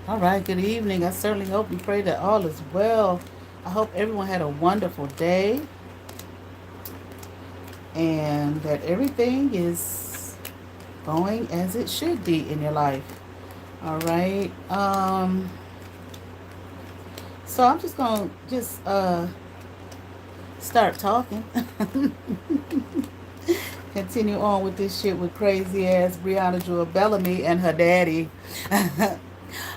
All right, good evening. I certainly hope and pray that all is well. I hope everyone had a wonderful day and that everything is going as it should be in your life. All right. So I'm just gonna start talking. Continue on with this shit with crazy ass BreaunaJewellBellamy and her daddy.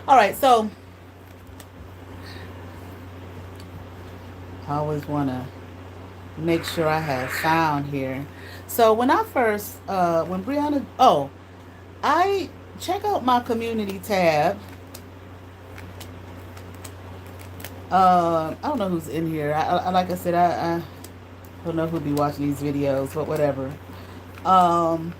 All right, so I always wanna make sure I have sound here. So when I first, when I check out my community tab. I don't know who's in here. Like I said, I don't know who'll be watching these videos, but whatever. Um,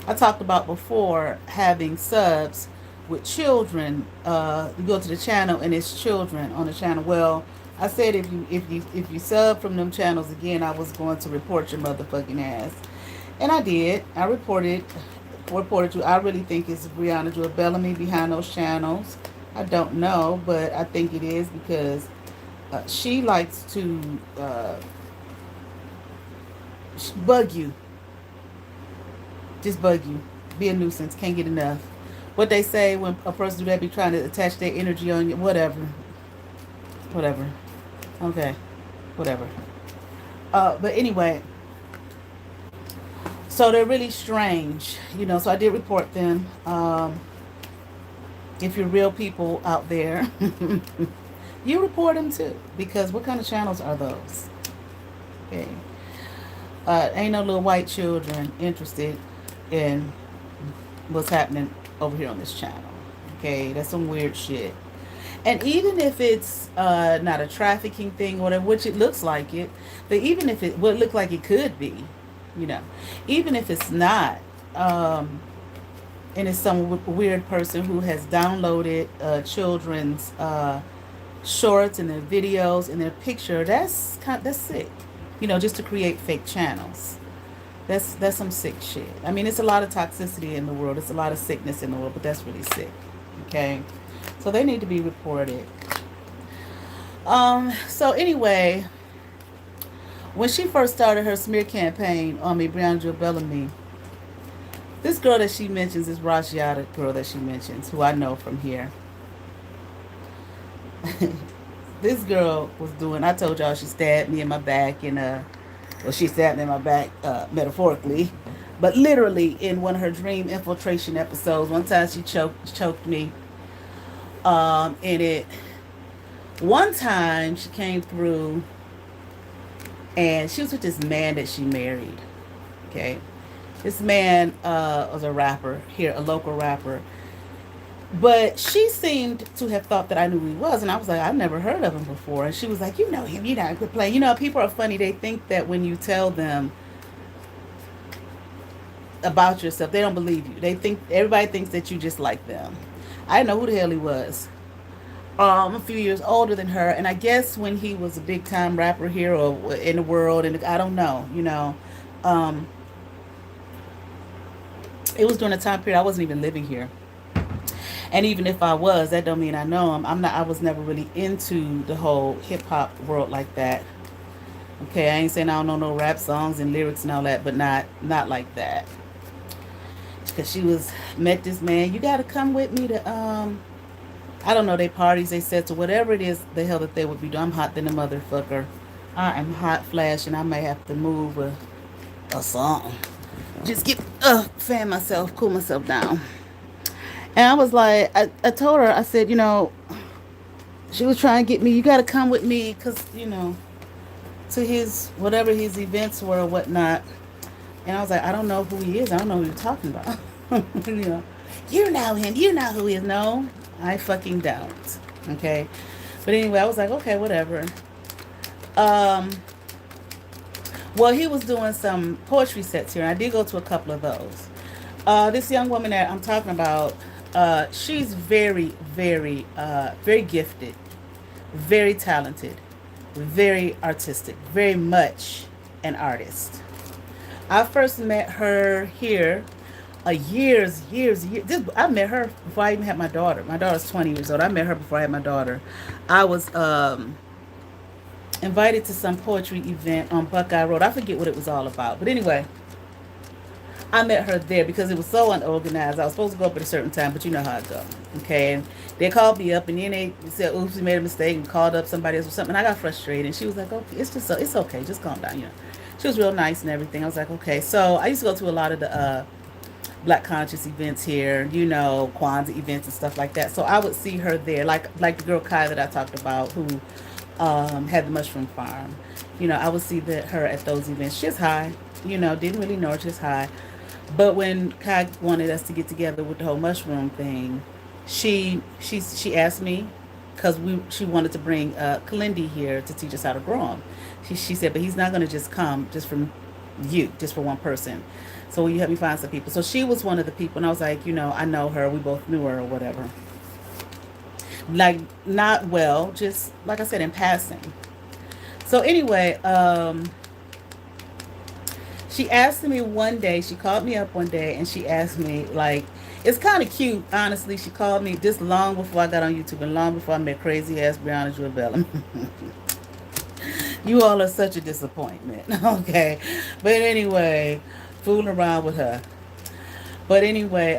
I talked about before having subs with children. You go to the channel and it's children on the channel. Well, I said if you sub from them channels again, I was going to report your motherfucking ass, and I did. I reported you. I really think it's Breonna Jewel Bellamy behind those channels. I don't know, but I think it is because she likes to bug you, just bug you, be a nuisance, can't get enough. What they say when a person do that, be trying to attach their energy on you, whatever, whatever. Okay, whatever. But anyway, so they're really strange, So I did report them. If you're real people out there, you report them too. Because what kind of channels are those? Okay. Ain't no little white children interested in what's happening over here on this channel. Okay, that's some weird shit. And even if it's not a trafficking thing or whatever, which it looks like it, but even if it would look like it could be, even if it's not, and it's some weird person who has downloaded children's shorts and their videos and their picture, that's sick. Just to create fake channels. That's some sick shit. I mean, it's a lot of toxicity in the world. It's a lot of sickness in the world, but that's really sick. Okay, so they need to be reported. So anyway, when she first started her smear campaign on me, BreaunaJewellBellamy, this girl that she mentions, this Rashiata girl that she mentions, who I know from here. This girl was doing, I told y'all she stabbed me in my back and well, she stabbed me in my back metaphorically, but literally in one of her dream infiltration episodes. One time she choked me. In it, one time she came through and she was with this man that she married. Okay, this man was a rapper here, a local rapper. But she seemed to have thought that I knew who he was, and I was like, I've never heard of him before. And she was like, you know him, you're not a good player. People are funny. They think that when you tell them about yourself, they don't believe you. Everybody thinks that you just like them. I didn't know who the hell he was. A few years older than her, and I guess when he was a big time rapper here or in the world, and I don't know, it was during a time period I wasn't even living here. And even if I was, that don't mean I know him. I was never really into the whole hip hop world like that. Okay, I ain't saying I don't know no rap songs and lyrics and all that, but not like that. Because she met this man. You gotta come with me to I don't know, they parties, they sets, or whatever it is the hell that they would be doing. I'm hot than a motherfucker. I am hot flash, and I may have to move a song. Just fan myself, cool myself down. And I was like, I told her, I said, she was trying to get me, you got to come with me because, to whatever his events were or whatnot. And I was like, I don't know who he is. I don't know who you're talking about. You know him. You know who he is. No, I fucking don't. Okay. But anyway, I was like, okay, whatever. Well, he was doing some poetry sets here, and I did go to a couple of those. This young woman that I'm talking about, she's very, very, very gifted, very talented, very artistic, very much an artist. I first met her here years. I met her before I even had my daughter. My daughter's 20 years old. I met her before I had my daughter. I was invited to some poetry event on Buckeye Road. I forget what it was all about. But anyway, I met her there because it was so unorganized. I was supposed to go up at a certain time, but you know how it goes. Okay, and they called me up, and then they said, "Oops, we made a mistake," and called up somebody else or something. And I got frustrated, and she was like, "Okay, it's just so it's okay, just calm down." She was real nice and everything. I was like, "Okay." So I used to go to a lot of the Black conscious events here, Kwanzaa events and stuff like that. So I would see her there, like the girl Kai that I talked about, who had the mushroom farm. I would see her at those events. She's high, didn't really know her, she's high. But when Kai wanted us to get together with the whole mushroom thing, she asked me because she wanted to bring Kalindi here to teach us how to grow them. She said, but he's not going to just come just from you, just for one person. So will you help me find some people? So she was one of the people, and I was like, I know her. We both knew her or whatever. Like, not well, just like I said, in passing. So anyway, she asked me one day, she called me up one day and she asked me, like, it's kind of cute, honestly. She called me just long before I got on YouTube and long before I met crazy ass BreaunaJewellBellamy. You all are such a disappointment. Okay. But anyway, fooling around with her. But anyway,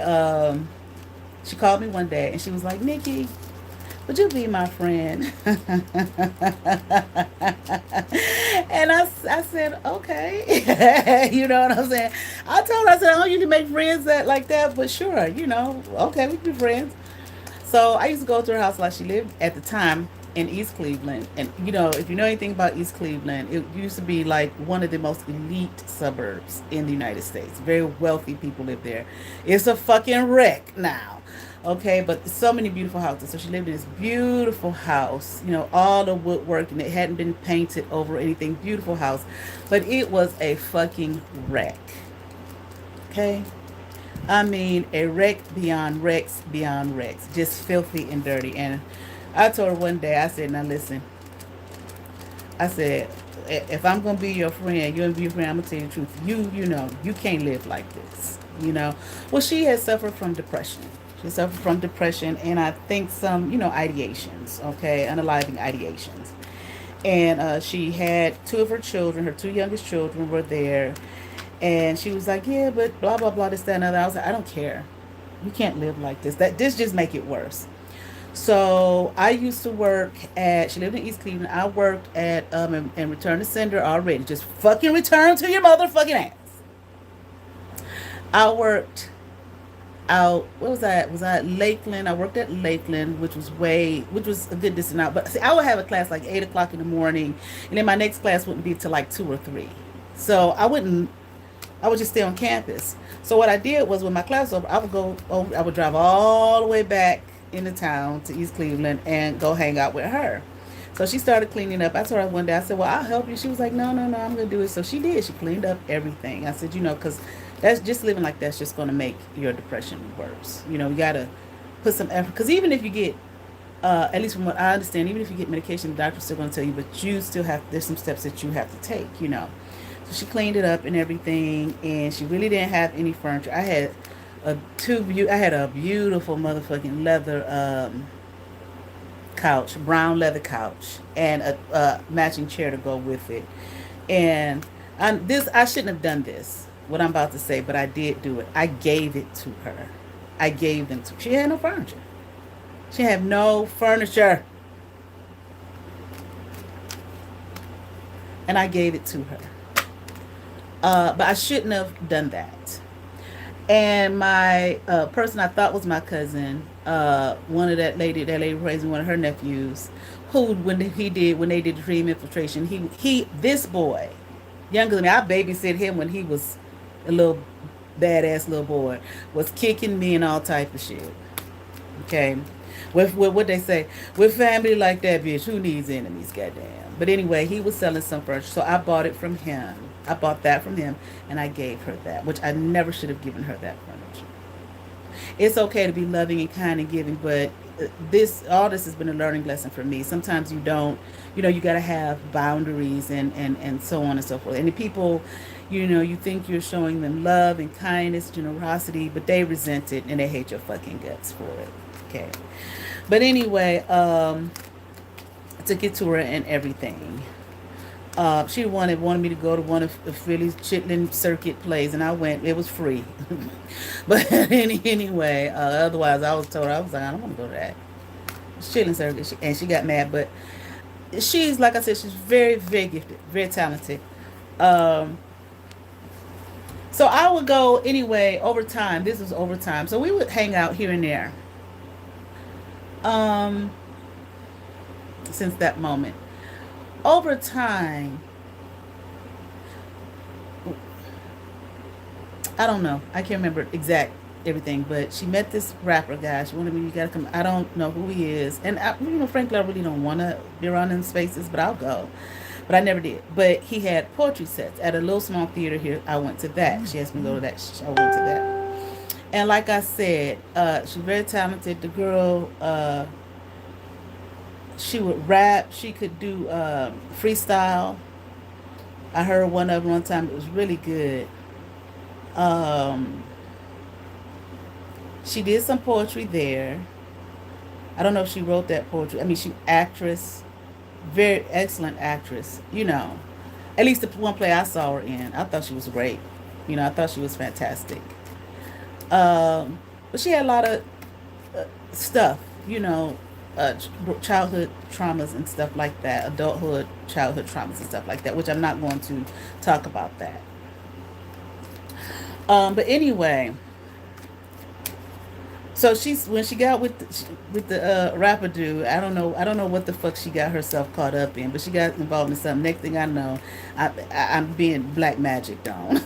she called me one day and she was like, Nikki, would you be my friend? And I said, okay. You know what I'm saying? I told her, I said, I don't usually make friends like that, but sure, okay, we can be friends. So I used to go to her house like she lived at the time in East Cleveland. And, if you know anything about East Cleveland, it used to be like one of the most elite suburbs in the United States. Very wealthy people live there. It's a fucking wreck now. Okay, but so many beautiful houses. So she lived in this beautiful house, all the woodwork, and it hadn't been painted over anything. Beautiful house, but it was a fucking wreck. Okay, I mean a wreck beyond wrecks beyond wrecks, just filthy and dirty. And I told her one day, I said, now listen, I said, if I'm gonna be your friend, you're gonna be your friend, I'm gonna tell you the truth. You can't live like this. Well, she had suffered from depression. She suffered from depression and I think some, ideations, okay, unaliving ideations. And she had two of her children, her two youngest children were there. And she was like, yeah, but blah, blah, blah, this, that, and other. I was like, I don't care. You can't live like this. This just make it worse. So I used to work she lived in East Cleveland. I worked at, and Return to Sender already. Just fucking return to your motherfucking ass. I worked out, what was I at Lakeland. I worked at Lakeland, which was a good distance out. But see, I would have a class like 8 o'clock in the morning, and then my next class wouldn't be till like 2 or 3. So I would just stay on campus. So what I did was when my class was over, I would drive all the way back into town to East Cleveland and go hang out with her. So she started cleaning up. I told her one day, I said, well, I'll help you. She was like, no, I'm going to do it. So she did. She cleaned up everything. I said, because that's just living like that's just going to make your depression worse. You got to put some effort. Because even if you get, at least from what I understand, even if you get medication, the doctor's still going to tell you, but you still there's some steps that you have to take, So she cleaned it up and everything. And she really didn't have any furniture. I had a beautiful motherfucking leather couch, brown leather couch, and a matching chair to go with it. And I shouldn't have done this, what I'm about to say, but I did do it. I gave it to her. She had no furniture. She had no furniture. And I gave it to her. But I shouldn't have done that. And my person I thought was my cousin, one of that lady raising one of her nephews, who when they did the dream infiltration, this boy, younger than me, I babysit him when he was a little badass little boy, was kicking me and all type of shit. Okay, with what they say, with family like that, bitch, who needs enemies, goddamn. But anyway, he was selling some furniture, so I bought it from him. I bought that from him, and I gave her that, which I never should have given her that furniture. It's okay to be loving and kind and giving, but all this has been a learning lesson for me. Sometimes you don't, you got to have boundaries and so on and so forth. And the people, you think you're showing them love and kindness, generosity, but they resent it and they hate your fucking guts for it. Okay. But anyway, I took it to her and everything. She wanted me to go to one of the Philly's Chitlin Circuit plays, and I went. It was free, but anyway, otherwise I was told, I was like, I don't want to go to that Chitlin Circuit, and she got mad. But she's, like I said, she's very, very gifted, very talented. Um, so I would go anyway over time. This was over time, so we would hang out here and there. Um, since that moment, over time, I don't know. I can't remember exact everything, but she met this rapper guy. She wanted me, you gotta come. I don't know who he is, and frankly, I really don't want to be around in spaces, but I'll go. But I never did. But he had poetry sets at a little small theater here. I went to that. She asked me to go to that. I went to that. And like I said, she's very talented. The girl, she would rap. She could do freestyle. I heard one of them one time. It was really good. Um, she did some poetry there. I don't know if she wrote that poetry. I mean, she actress, very excellent actress. At least the one play I saw her in, I thought she was great. I thought she was fantastic. But she had a lot of stuff. Childhood traumas and stuff like that, adulthood, childhood traumas and stuff like that, which I'm not going to talk about that. But anyway, so she's when she got with the rapper dude. I don't know what the fuck she got herself caught up in, but she got involved in something. Next thing I know, I'm being black magic on.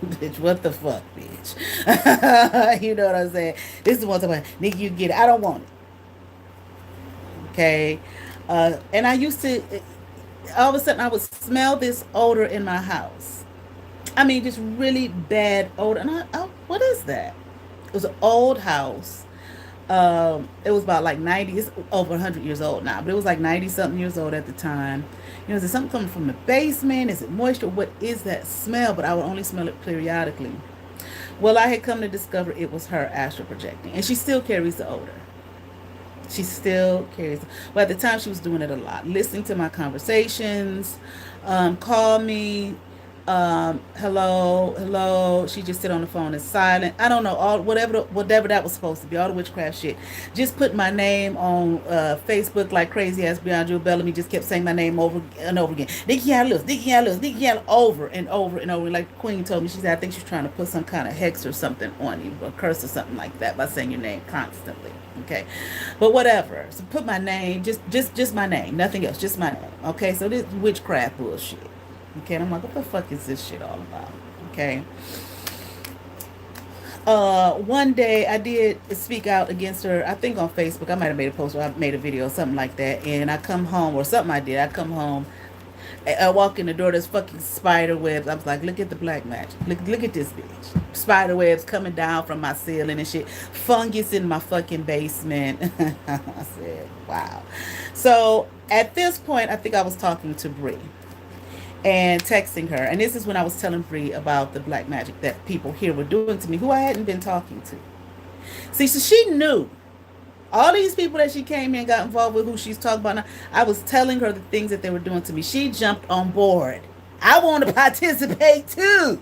Bitch, what the fuck, bitch? You know what I'm saying? This is one time, nigga, you get it. I don't want it. Okay. And I used to, all of a sudden, I would smell this odor in my house. I mean, just really bad odor. And what is that? It was an old house. It was about like 90, it's over 100 years old now, but it was like 90 something years old at the time. Is there something coming from the basement? Is it moisture? What is that smell? But I would only smell it periodically. Well, I had come to discover it was her astral projecting, and she still carries the odor. She still carries. Well, at the time, she was doing it a lot, listening to my conversations, call me, hello, hello. She just sit on the phone and silent. I don't know, all whatever that was supposed to be, all the witchcraft shit. Just put my name on Facebook like crazy ass BreaunaJewellBellamy. Just kept saying my name over and over again. Nikki Lewis, Nikki Lewis, Nikki over and over and over. Like the Queen told me, she said, I think she's trying to put some kind of hex or something on you, a curse or something like that by saying your name constantly. Okay, but whatever. So put my name, just my name, nothing else, just my name. Okay, so this witchcraft bullshit. Okay, and I'm like, what the fuck is this shit all about? Okay. One day I did speak out against her, I think on Facebook. I might have made a post or I made a video or something like that. And I come home, or something I did. I come home, I walk in the door, there's fucking spider webs. I was like, look at the black magic. Look at this bitch. Spider webs coming down from my ceiling and shit. Fungus in my fucking basement. I said, wow. So at this point, I think I was talking to Bree and texting her. And this is when I was telling Bree about the black magic that people here were doing to me, who I hadn't been talking to. See, so she knew. All these people that she came in and got involved with, who she's talking about now, I was telling her the things that they were doing to me. She jumped on board. I want to participate too.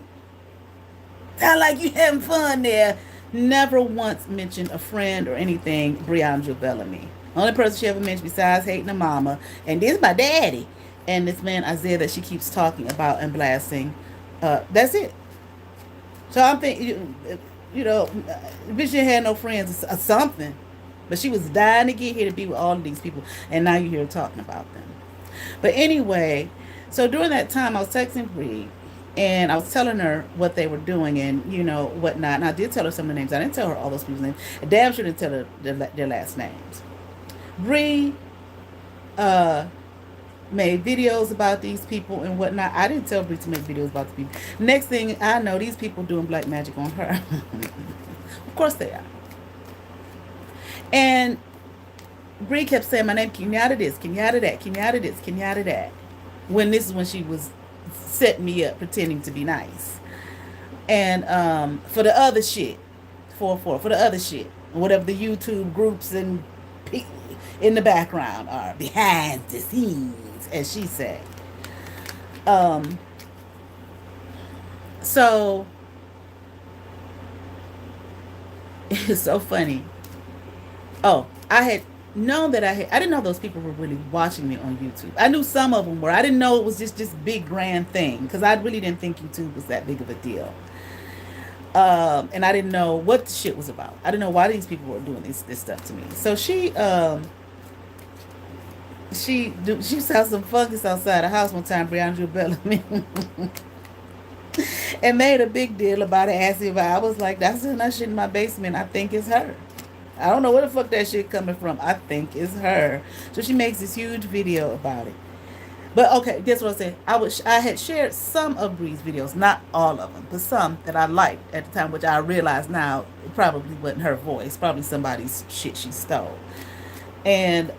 Sound like you having fun there. Never once mentioned a friend or anything, BreaunaJewellBellamy. Only person she ever mentioned besides hating her mama. And this is my daddy. And this man Isaiah that she keeps talking about and blasting. That's it. So I'm thinking, bitch, you had no friends or something. But she was dying to get here to be with all of these people. And now you're here talking about them. But anyway, so during that time, I was texting Bree. And I was telling her what they were doing and, whatnot. And I did tell her some of the names. I didn't tell her all those people's names. I damn sure didn't tell her their last names. Bree made videos about these people and whatnot. I didn't tell Bree to make videos about the people. Next thing I know, these people doing black magic on her. Of course they are. And Bree kept saying my name, Kenyatta this, Kenyatta that, Kenyatta this, Kenyatta that. When this is when she was setting me up, pretending to be nice. And for the other shit, for the other shit, whatever the YouTube groups and in the background are behind the scenes, as she said. Um, so it's so funny. Oh, I had known that I didn't know those people were really watching me on YouTube. I knew some of them were. I didn't know it was just this big grand thing because I really didn't think YouTube was that big of a deal. And I didn't know what the shit was about. I didn't know why these people were doing this stuff to me. So she saw some fungus outside the house one time, BreaunaJewellBellamy, and made a big deal about it, asking if I was like, that's that shit in my basement. I think it's her. I don't know where the fuck that shit coming from. I think it's her. So she makes this huge video about it. But okay, guess what I said? I had shared some of Bree's videos, not all of them, but some that I liked at the time, which I realize now it probably wasn't her voice, probably somebody's shit she stole. And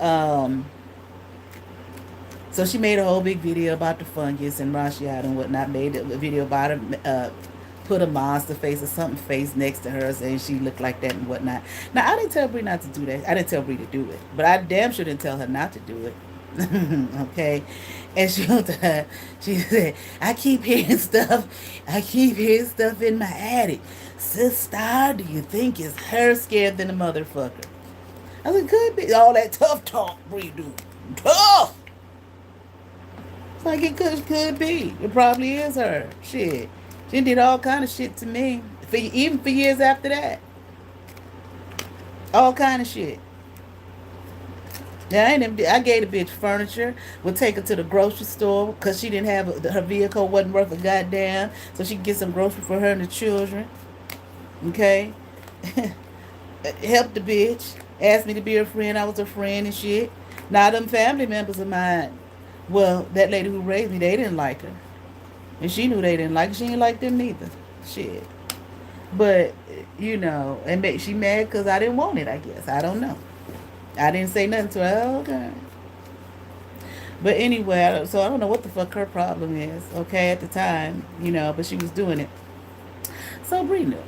so she made a whole big video about the fungus and Rashiad and whatnot. Made a video about it. Put a monster face or something face next to her, saying she looked like that and whatnot. Now I didn't tell Bree not to do that. I didn't tell Bree to do it, but I damn sure didn't tell her not to do it. Okay, and she said, I keep hearing stuff in my attic. Sister, do you think it's her scared than a motherfucker? I said, could be all that tough talk Bree do. Tough. It's like it could be. It probably is her. Shit. She did all kind of shit to me. Even for years after that. All kind of shit. Yeah, I gave the bitch furniture. Would take her to the grocery store because she didn't have her vehicle wasn't worth a goddamn. So she could get some groceries for her and the children. Okay, helped the bitch. Asked me to be her friend. I was her friend and shit. Now them family members of mine. Well, that lady who raised me, they didn't like her, and she knew they didn't like her. She didn't like them neither. Shit. But and she mad because I didn't want it. I guess I don't know. I didn't say nothing to her. Okay. But anyway, so I don't know what the fuck her problem is, okay, at the time, but she was doing it. So Bree knew.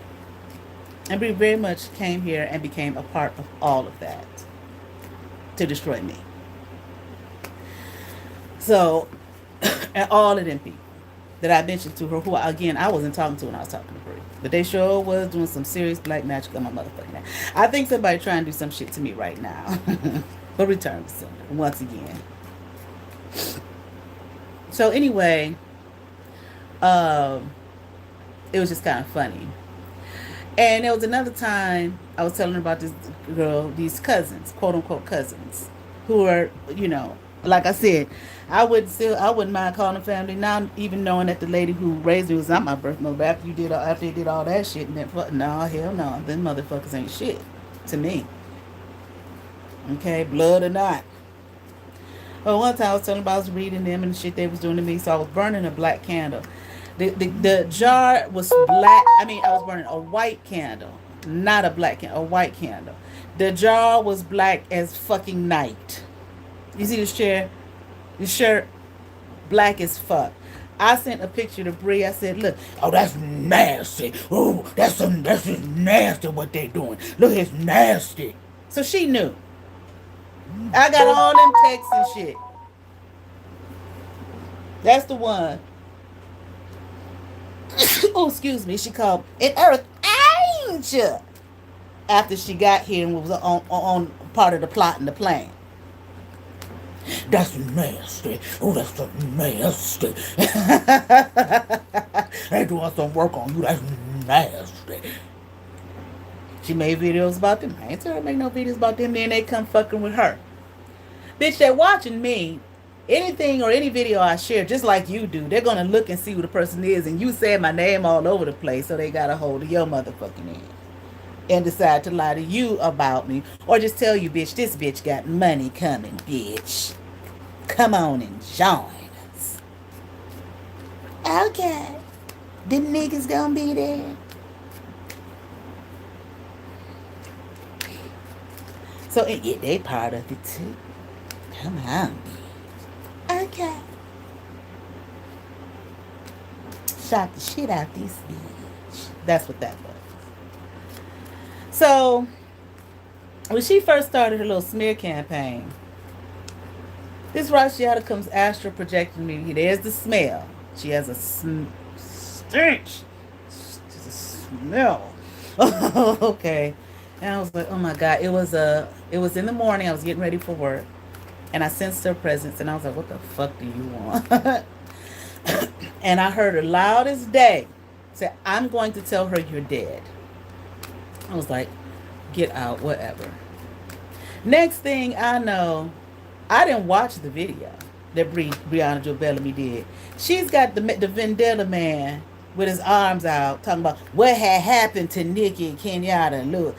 And Bree very much came here and became a part of all of that to destroy me. So, and all of them people that I mentioned to her, who, again, I wasn't talking to when I was talking to Bree. But they sure was doing some serious black magic on my motherfucking ass. I think somebody trying to do some shit to me right now. But return to sender once again. So anyway, it was just kind of funny. And there was another time I was telling her about this girl, these cousins, quote unquote cousins, who are, like I said, I wouldn't mind calling them family now, even knowing that the lady who raised me was not my birth mother. After they did all that shit, and then no, hell no, them motherfuckers ain't shit to me. Okay, blood or not. Well, one time I was telling about I was reading them and the shit they was doing to me, so I was burning a black candle. The jar was black. I was burning a white candle, not a black candle, a white candle. The jar was black as fucking night. You see this chair? The shirt, black as fuck. I sent a picture to Bree. I said, look, oh, that's nasty. Oh, that's just nasty what they doing. Look, it's nasty. So she knew. I got all them texts and shit. That's the one. Oh, excuse me. She called an earth angel after she got here and was on part of the plot and the plan. That's nasty. Oh, that's so nasty. They doing some work on you. That's nasty. She made videos about them. I ain't tell her to make no videos about them. Then they come fucking with her. Bitch, they're watching me. Anything or any video I share, just like you do, they're going to look and see who the person is. And you said my name all over the place, so they got a hold of your motherfucking head. And decide to lie to you about me. Or just tell you, bitch, this bitch got money coming, bitch. Come on and join us. Okay. The niggas gonna be there. So yeah, they part of it too. Come on. Okay. Shot the shit out this bitch. That's what that was. So when she first started her little smear campaign, this Rashiata comes astral projecting me. There's the smell. She has a stench. Just a smell. Okay. And I was like, oh my God. It was in the morning. I was getting ready for work. And I sensed her presence. And I was like, what the fuck do you want? And I heard her loud as day say, I'm going to tell her you're dead. I was like, get out, whatever. Next thing I know, I didn't watch the video that BreaunaJewellBellamy did. She's got the Vendetta man with his arms out talking about what had happened to Nikki and Kenyatta and Lou.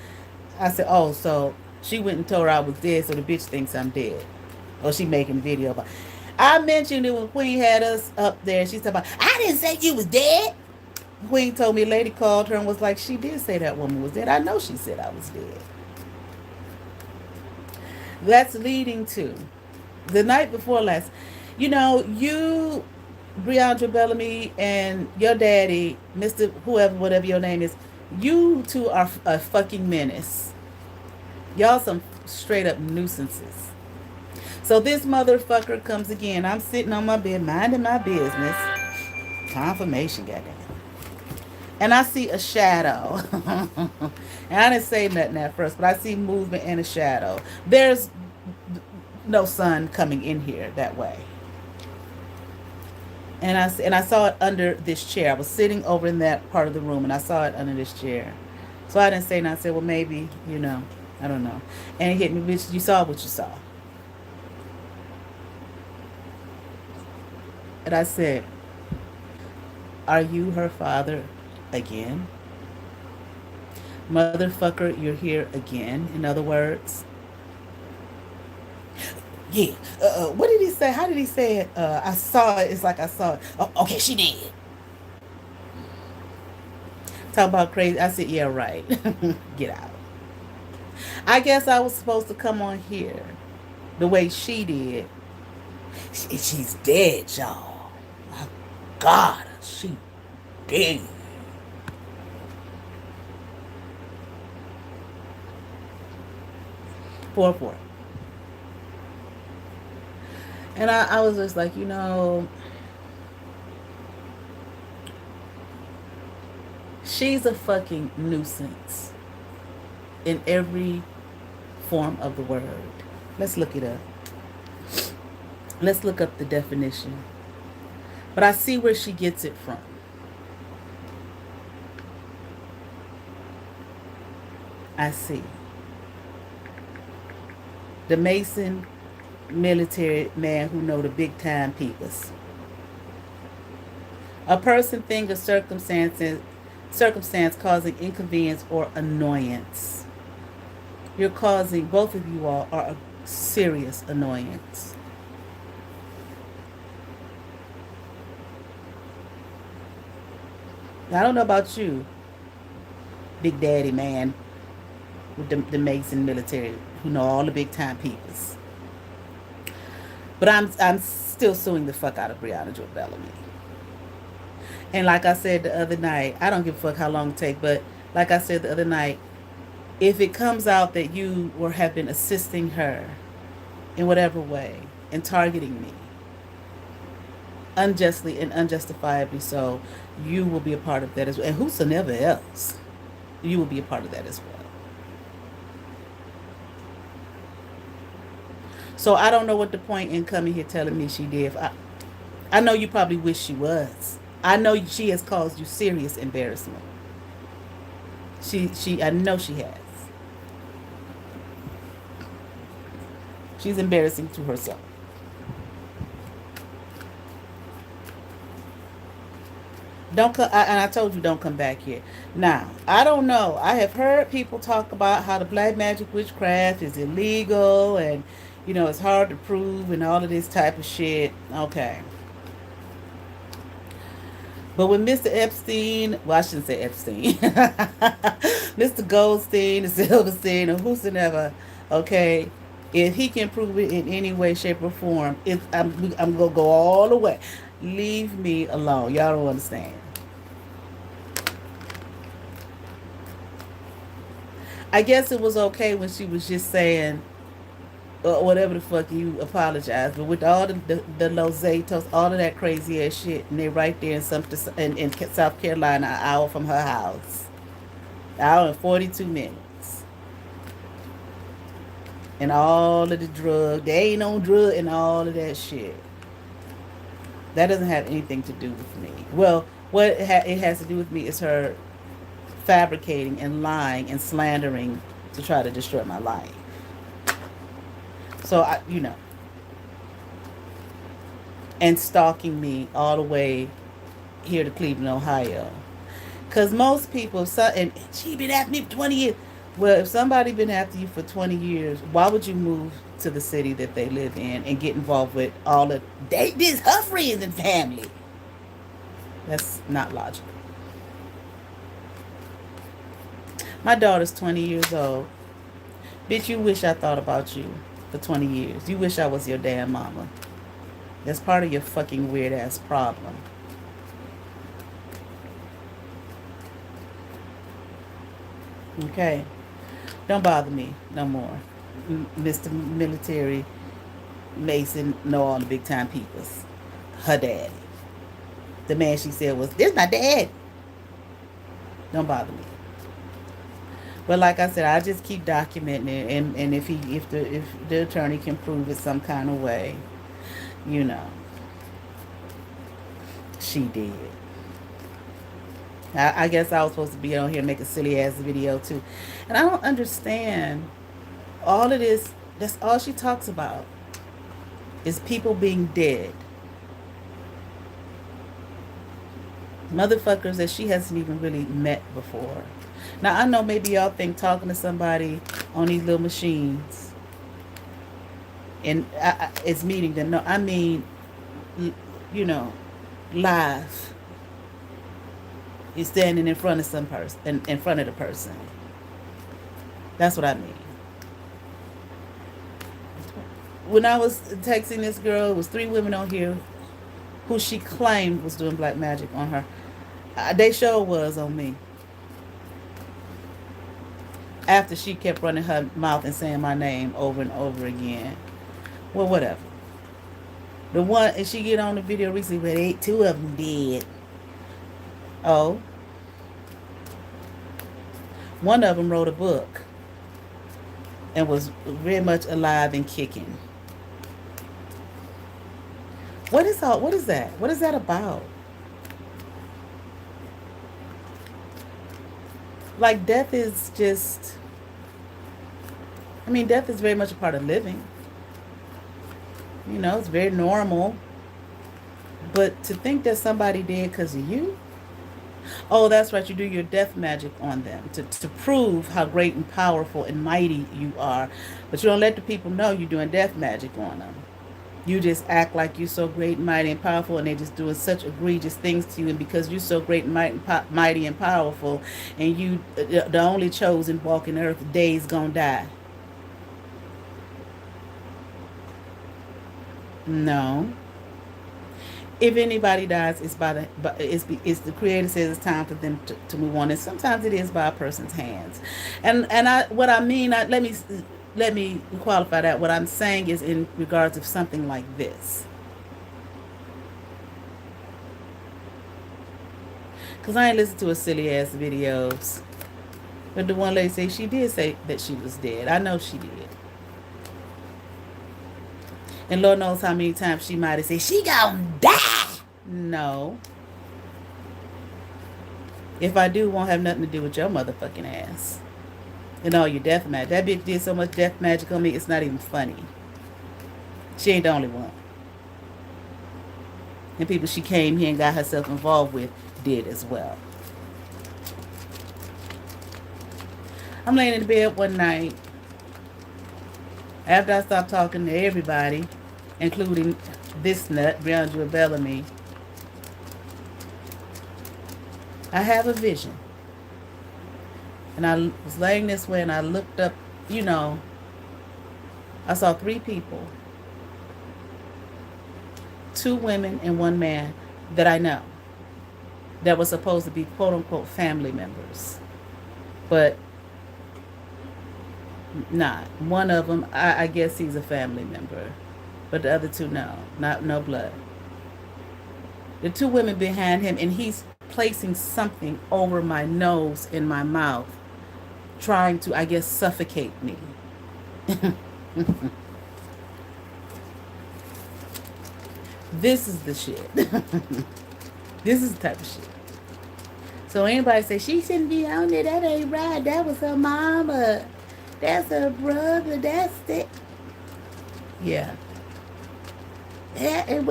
I said, oh, so she went and told her I was dead, so the bitch thinks I'm dead. Or she making a video about. I mentioned it when Queen had us up there. She's talking about, I didn't say you was dead. Queen told me a lady called her and was like, she did say that woman was dead. I know she said I was dead. That's leading to the night before last. You know, you, BreaunaJewellBellamy, and your daddy, Mr. Whoever, whatever your name is, you two are a fucking menace. Y'all some straight up nuisances. So this motherfucker comes again. I'm sitting on my bed, minding my business. Confirmation, goddamn. And I see a shadow. And I didn't say nothing at first, but I see movement and a shadow. There's no sun coming in here that way. And I saw it under this chair. I was sitting over in that part of the room, and I saw it under this chair. So I didn't say nothing. I said, well, maybe, you know, I don't know. And it hit me, bitch, you saw what you saw. And I said, are you her father again? Motherfucker, you're here again, in other words. Yeah. What did he say? How did he say it? I saw it. It's like I saw it. Oh, okay, she did. Talk about crazy. I said, yeah, right. Get out. I guess I was supposed to come on here the way she did. She's dead, y'all. My God, she dead. Four. And I was just like, you know, she's a fucking nuisance in every form of the word. Let's look it up. Let's look up the definition. But I see where she gets it from. I see. The Mason military man who know the big time Ppls. A person, thing, or circumstance causing inconvenience or annoyance. You're causing, both of you all are a serious annoyance. I don't know about you, Big Daddy man with the Mason military who know all the big time Ppls. But I'm still suing the fuck out of BreaunaJewellBellamy. And like I said the other night, I don't give a fuck how long it takes, but like I said the other night, if it comes out that you have been assisting her in whatever way and targeting me unjustly and unjustifiably so, you will be a part of that as well. And whosoever else, you will be a part of that as well. So I don't know what the point in coming here telling me she did. I know you probably wish she was. I know she has caused you serious embarrassment. I know she has. She's embarrassing to herself. Don't come, and I told you don't come back here. Now, I don't know. I have heard people talk about how the black magic witchcraft is illegal and, you know, it's hard to prove and all of this type of shit. Okay. But when Mr. Epstein, well, I shouldn't say Epstein, Mr. Goldstein, Silverstein, or whosoever Okay? If he can prove it in any way, shape, or form, I'm going to go all the way. Leave me alone. Y'all don't understand. I guess it was okay when she was just saying, whatever the fuck you apologize, but with all the Los Zetos, all of that crazy ass shit, and they're right there in South Carolina, an hour from her house, an hour and 42 minutes, and all of the drug, they ain't on drug and all of that shit. That doesn't have anything to do with me. Well, what it has to do with me is her fabricating and lying and slandering to try to destroy my life. So and stalking me all the way here to Cleveland, Ohio. Because most people, and she been after me for 20 years. Well, if somebody been after you for 20 years, why would you move to the city that they live in and get involved with all of this her friends and family? That's not logical. My daughter's 20 years old. Bitch, you wish I thought about you for 20 years. You wish I was your damn mama. That's part of your fucking weird ass problem. Okay? Don't bother me no more. Mr. Military Mason know all the big time peoples. Her daddy. The man she said was, this my dad. Don't bother me. But like I said, I just keep documenting it, and if the attorney can prove it some kind of way, she did. I guess I was supposed to be on here and make a silly ass video too, and I don't understand all of this. That's all she talks about is people being dead, motherfuckers that she hasn't even really met before. Now, I know maybe y'all think talking to somebody on these little machines and it's meeting them. No, I mean, live. You're standing in front of some person, in front of the person. That's what I mean. When I was texting this girl, it was 3 women on here who she claimed was doing black magic on her. They sure was on me. After she kept running her mouth and saying my name over and over again. Well, whatever. The one, and she get on the video recently, but 2 of them dead. Oh. One of them wrote a book and was very much alive and kicking. What is that? What is that about? Like, death is just, death is very much a part of living. It's very normal. But to think that somebody did because of you? Oh, that's right. You do your death magic on them to prove how great and powerful and mighty you are. But you don't let the people know you're doing death magic on them. You just act like you're so great and mighty and powerful, and they're just doing such egregious things to you. And because you're so great and mighty and powerful, and you the only chosen walking earth, the day's gonna die. No. If anybody dies, it's it's the Creator says it's time for them to move on, and sometimes it is by a person's hands. And let me qualify that. What I'm saying is in regards of something like this. Because I ain't listened to a silly ass videos. But the one lady said she did say that she was dead. I know she did. And Lord knows how many times she might have said, she gonna die. No. If I do, it won't have nothing to do with your motherfucking ass. And all your death magic. That bitch did so much death magic on me, it's not even funny. She ain't the only one. And people she came here and got herself involved with did as well. I'm laying in the bed one night after I stopped talking to everybody, including this nut, BreaunaJewellBellamy. I have a vision. And I was laying this way and I looked up, I saw 3 people, 2 women and 1 man that I know that were supposed to be quote unquote family members. But not. One of them, I guess he's a family member. But the other 2, no. Not no blood. The 2 women behind him, and he's placing something over my nose and my mouth, trying to, I guess, suffocate me. This is the shit. This is the type of shit. So anybody say, she shouldn't be on there, that ain't right. That was her mama. That's her brother. That's it. Yeah. Yeah, it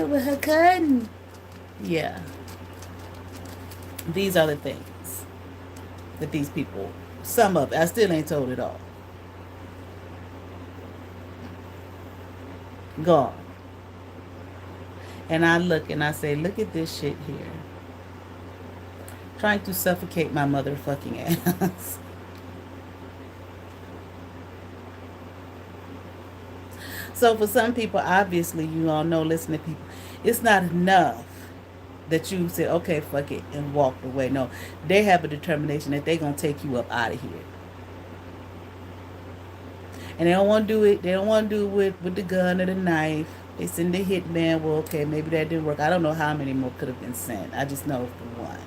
was her cousin. Yeah. These are the things that these people, some of it, I still ain't told it all. Gone. And I look and I say, look at this shit here. Trying to suffocate my motherfucking ass. So for some people, obviously, you all know, listen to people, it's not enough that you say, okay, fuck it, and walked away. No, they have a determination that they're going to take you up out of here. And they don't want to do it. They don't want to do it with the gun or the knife. They send the hitman. Well, okay, maybe that didn't work. I don't know how many more could have been sent. I just know for one.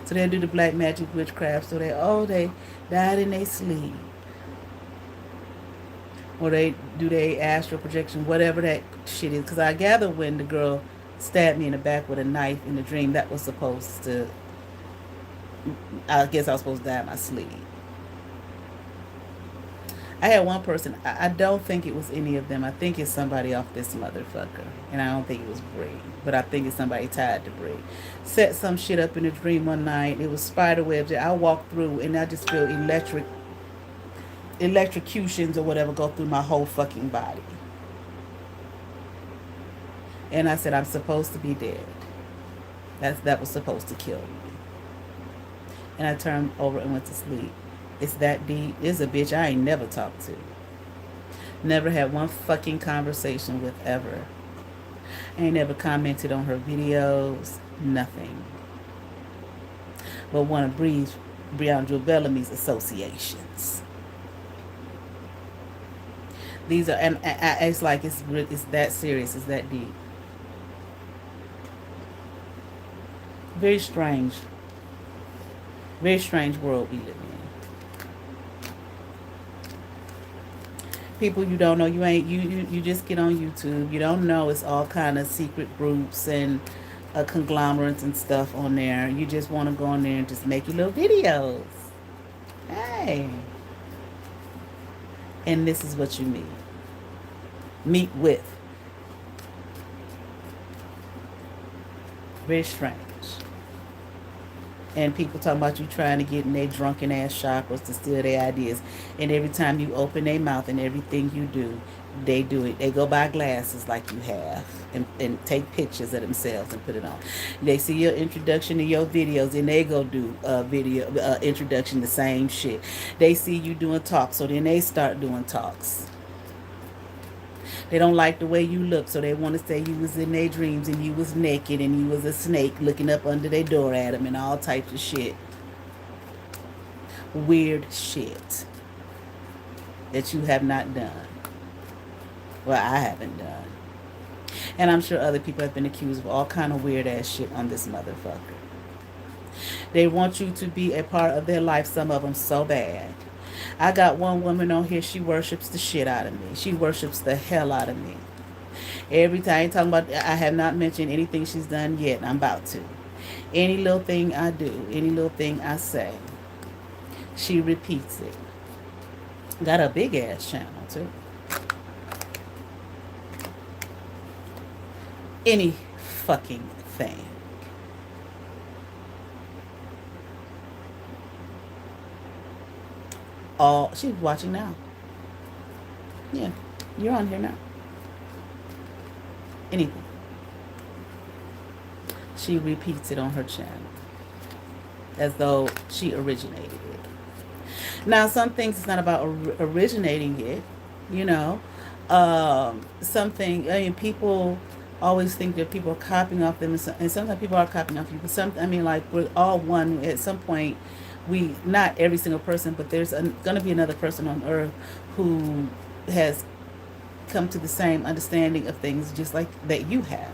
So they'll do the black magic witchcraft. So they died in their sleep. Or they do their astral projection, whatever that shit is. Because I gather when the girl stabbed me in the back with a knife in the dream, that was supposed to, I guess I was supposed to die in my sleep. I had one person, I don't think it was any of them. I think it's somebody off this motherfucker. And I don't think it was Bree. But I think it's somebody tied to Bree. Set some shit up in a dream one night. It was spider webs. I walked through and I just feel electrocutions or whatever go through my whole fucking body. And I said, I'm supposed to be dead. That was supposed to kill me. And I turned over and went to sleep. It's that deep. It's a bitch I ain't never talked to. Never had one fucking conversation with ever. I ain't never commented on her videos. Nothing. But one of BreaunaJewellBellamy's associations. These are, and it's like it's that serious. It's that deep. Very strange. Very strange world we live in. People you don't know, you just get on YouTube. You don't know it's all kind of secret groups and conglomerates and stuff on there. You just want to go on there and just make your little videos. Hey. And this is what you meet with. Very strange. And people talking about you trying to get in their drunken ass chakras to steal their ideas. And every time you open their mouth and everything you do, they do it. They go buy glasses like you have and take pictures of themselves and put it on. They see your introduction to your videos and they go do a video introduction, the same shit. They see you doing talks, so then they start doing talks. They don't like the way you look, so they want to say you was in their dreams and you was naked and you was a snake looking up under their door at them and all types of shit. Weird shit that you have not done. Well, I haven't done. And I'm sure other people have been accused of all kind of weird ass shit on this motherfucker. They want you to be a part of their life, some of them so bad. I got one woman on here, she worships the shit out of me. She worships the hell out of me. Every time, I ain't talking about, I have not mentioned anything she's done yet, and I'm about to. Any little thing I do, any little thing I say, she repeats it. Got a big ass channel, too. Any fucking thing. She's watching now. Yeah, you're on here now. Anything. She repeats it on her channel as though she originated it. Now, some things it's not about originating it, you know. Something, I mean, people always think that people are copying off them, and, and sometimes people are copying off you. But some, I mean, like we're all one at some point. We, not every single person, but there's going to be another person on earth who has come to the same understanding of things just like that you have.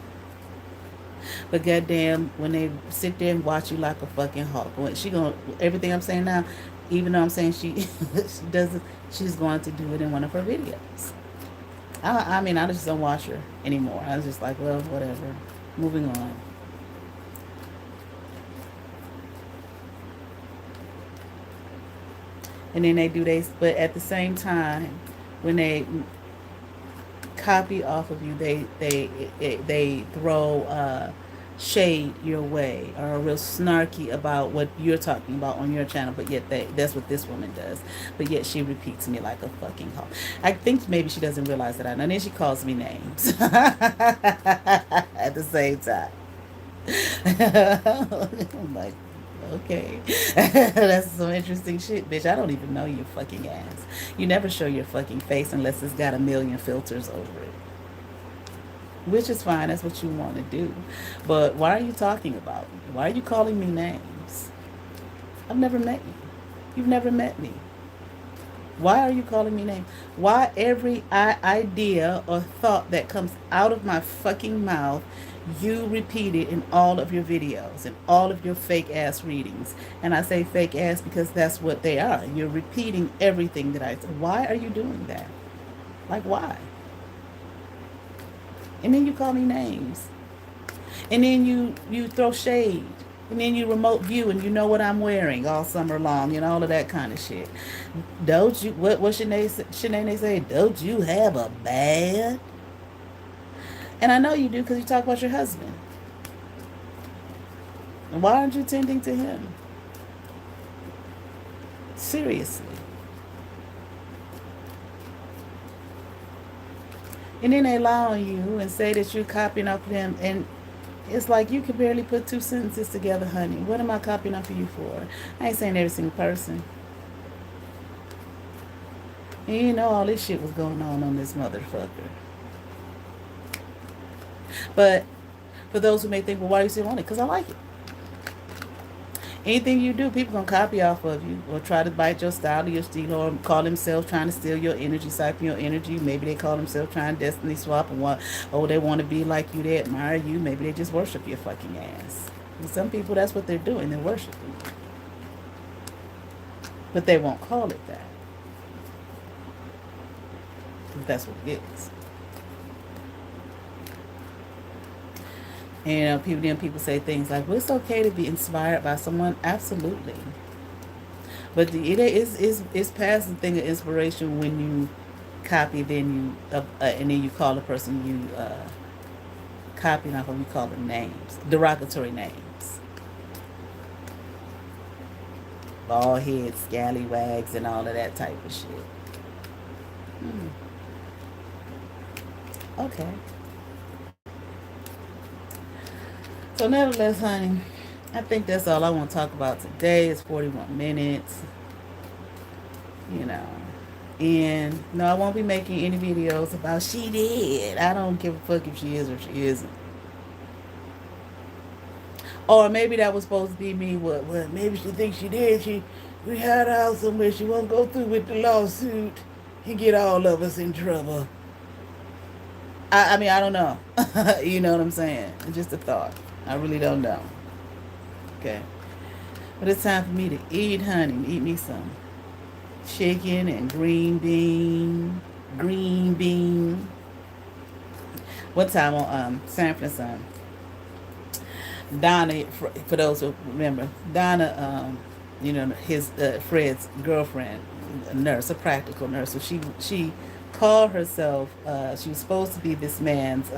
But goddamn, when they sit there and watch you like a fucking hawk, when she gonna everything I'm saying now, even though I'm saying she she doesn't, she's going to do it in one of her videos. I mean, I just don't watch her anymore. I was just like, well, whatever. Moving on. And then they do but at the same time, when they copy off of you, they throw shade your way, or are real snarky about what you're talking about on your channel, but yet that's what this woman does. But yet she repeats me like a fucking hawk. I think maybe she doesn't realize that I know. And then she calls me names at the same time. I'm like, okay. That's some interesting shit, bitch. I don't even know your fucking ass. You never show your fucking face unless it's got a million filters over it. Which is fine, that's what you want to do. But why are you talking about me? Why are you calling me names? I've never met you. You've never met me. Why are you calling me names? Why every idea or thought that comes out of my fucking mouth, you repeat it in all of your videos and all of your fake ass readings? And I say fake ass because that's what they are. You're repeating everything that I say. Why are you doing that? Like, why? And then you call me names. And then you throw shade. And then you remote view and you know what I'm wearing all summer long and all of that kind of shit. Don't you, what Shanae say? Don't you have a bad? And I know you do because you talk about your husband. And why aren't you tending to him? Seriously. And then they lie on you and say that you're copying off of them. And it's like you can barely put two sentences together, honey. What am I copying off of you for? I ain't saying every single person. And you know all this shit was going on this motherfucker. But for those who may think, well, why are you still on it? Because I like it. Anything you do, people gonna copy off of you or try to bite your style or your style, or call themselves trying to steal your energy, siphon your energy. Maybe they call themselves trying to destiny swap and they want to be like you, they admire you. Maybe they just worship your fucking ass. And some people, that's what they're doing, they're worshiping you. But they won't call it that. Because that's what it is. And people say things like, well, it's okay to be inspired by someone. Absolutely. But it is past the thing of inspiration when you copy, then you and then you call the person you copying off of, you call them names, derogatory names, bald heads, scallywags, and all of that type of shit. Okay. So nevertheless, honey, I think that's all I want to talk about today. It's 41 minutes. You know. And no, I won't be making any videos about she did. I don't give a fuck if she is or she isn't. Or maybe that was supposed to be me. What? Maybe she thinks she did. We had her out somewhere. She won't go through with the lawsuit and get all of us in trouble. I mean, I don't know. You know what I'm saying? It's just a thought. I really don't know. Okay. But it's time for me to eat, honey. Eat me some chicken and green bean. What time on Sanford and Son? Donna, for those who remember, Donna, his Fred's girlfriend, a nurse, a practical nurse. So she called herself. She was supposed to be this man's.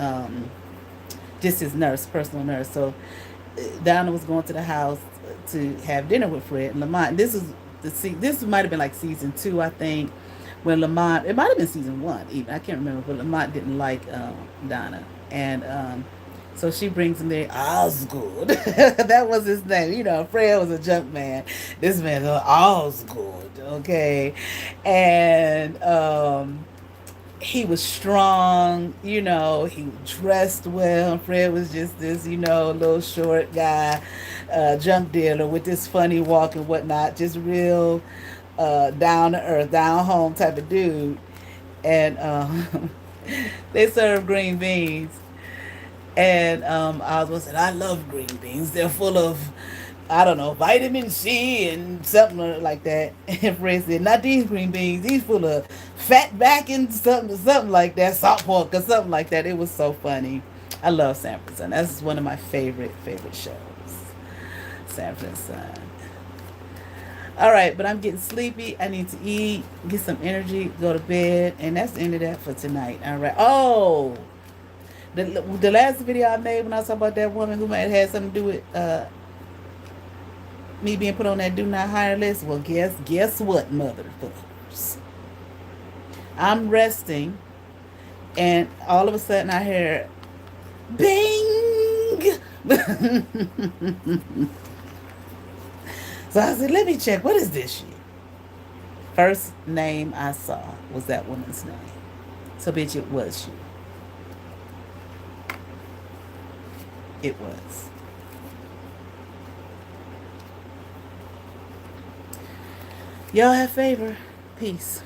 Just his nurse, personal nurse. So Donna was going to the house to have dinner with Fred and Lamont. This might have been like season 2, I think, when Lamont, it might have been season 1 even, I can't remember, but Lamont didn't like Donna. And So she brings him there. Osgood. That was his name. You know, Fred was a junk man. This man was Osgood. Okay. And he was strong, you know, he dressed well. Fred was just this, you know, little short guy, junk dealer with this funny walk and whatnot, just real down to earth, down home type of dude. And they serve green beans. And I was saying, I love green beans. They're full of, I don't know, vitamin C and something like that. And Fred said, not these green beans. These full of fat back and something like that, salt pork or something like that. It was so funny. I love Sanford and Son. That's one of my favorite shows. Sanford and Son. All right, but I'm getting sleepy. I need to eat, get some energy, go to bed, and that's the end of that for tonight. All right. Oh, the last video I made when I was talking about that woman who might have had something to do with me being put on that do not hire list. Well, guess what, motherfuckers? I'm resting, and all of a sudden I hear, bing. So I said, let me check. What is this shit? First name I saw was that woman's name. So, bitch, it was she. It was. Y'all have favor. Peace.